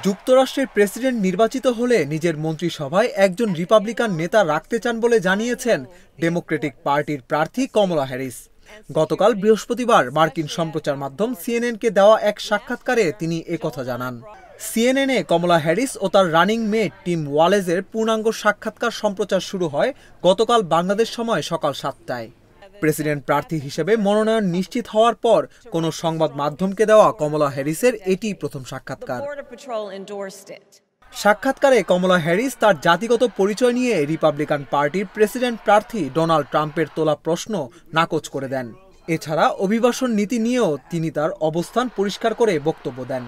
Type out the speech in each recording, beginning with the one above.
যুক্তরাষ্ট্রের প্রেসিডেন্ট নির্বাচিত হলে নিজের মন্ত্রিসভায় একজন রিপাবলিকান নেতা রাখতে চান বলে জানিয়েছেন ডেমোক্রেটিক পার্টির প্রার্থী কমলা হ্যারিস। গতকাল বৃহস্পতিবার মার্কিন সম্প্রচার মাধ্যম সিএনএনকে দেওয়া এক সাক্ষাৎকারে তিনি একথা জানান। সিএনএনে কমলা হ্যারিস ও তার রানিং মেট টিম ওয়ালেজের পূর্ণাঙ্গ সাক্ষাৎকার সম্প্রচার শুরু হয় গতকাল বাংলাদেশ সময় সকাল ৭টায়। প্রেসিডেন্ট প্রার্থী হিসেবে মনোনয়ন নিশ্চিত হওয়ার পর কোনো সংবাদ মাধ্যমকে দেওয়া কমলা হ্যারিসের এটিই প্রথম সাক্ষাৎকার। সাক্ষাৎকারে কমলা হ্যারিস তার জাতিগত পরিচয় নিয়ে রিপাবলিকান পার্টির প্রেসিডেন্ট প্রার্থী ডোনাল্ড ট্রাম্পের তোলা প্রশ্ন নাকচ করে দেন। এছাড়া অভিবাসন নীতি নিয়েও তিনি তার অবস্থান পরিষ্কার করে বক্তব্য দেন।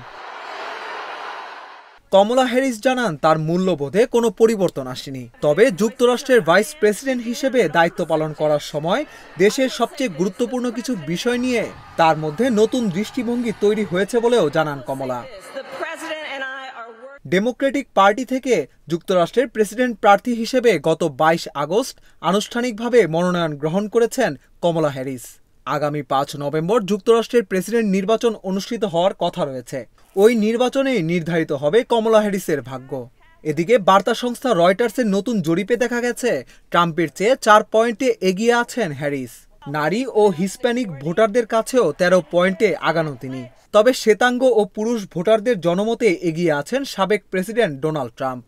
কমলা হ্যারিস জানান তার মূল্যবোধে কোনো পরিবর্তন আসেনি, তবে যুক্তরাষ্ট্রের ভাইস প্রেসিডেন্ট হিসেবে দায়িত্ব পালন করার সময় দেশের সবচেয়ে গুরুত্বপূর্ণ কিছু বিষয় নিয়ে তার মধ্যে নতুন দৃষ্টিভঙ্গি তৈরি হয়েছে বলেও জানান কমলা। ডেমোক্রেটিক পার্টি থেকে যুক্তরাষ্ট্রের প্রেসিডেন্ট প্রার্থী হিসেবে গত ২২ আগস্ট আনুষ্ঠানিকভাবে মনোনয়ন গ্রহণ করেছেন কমলা হ্যারিস। আগামী ৫ নভেম্বর যুক্তরাষ্ট্রের প্রেসিডেন্ট নির্বাচন অনুষ্ঠিত হওয়ার কথা রয়েছে। ওই নির্বাচনেই নির্ধারিত হবে কমলা হ্যারিসের ভাগ্য। এদিকে বার্তা সংস্থা রয়টার্সের নতুন জরিপে দেখা গেছে ট্রাম্পের চেয়ে ৪ পয়েন্টে এগিয়ে আছেন হ্যারিস। নারী ও হিস্প্যানিক ভোটারদের কাছেও ১৩ পয়েন্টে আগানো তিনি। তবে শ্বেতাঙ্গ ও পুরুষ ভোটারদের জনমতে এগিয়ে আছেন সাবেক প্রেসিডেন্ট ডোনাল্ড ট্রাম্প।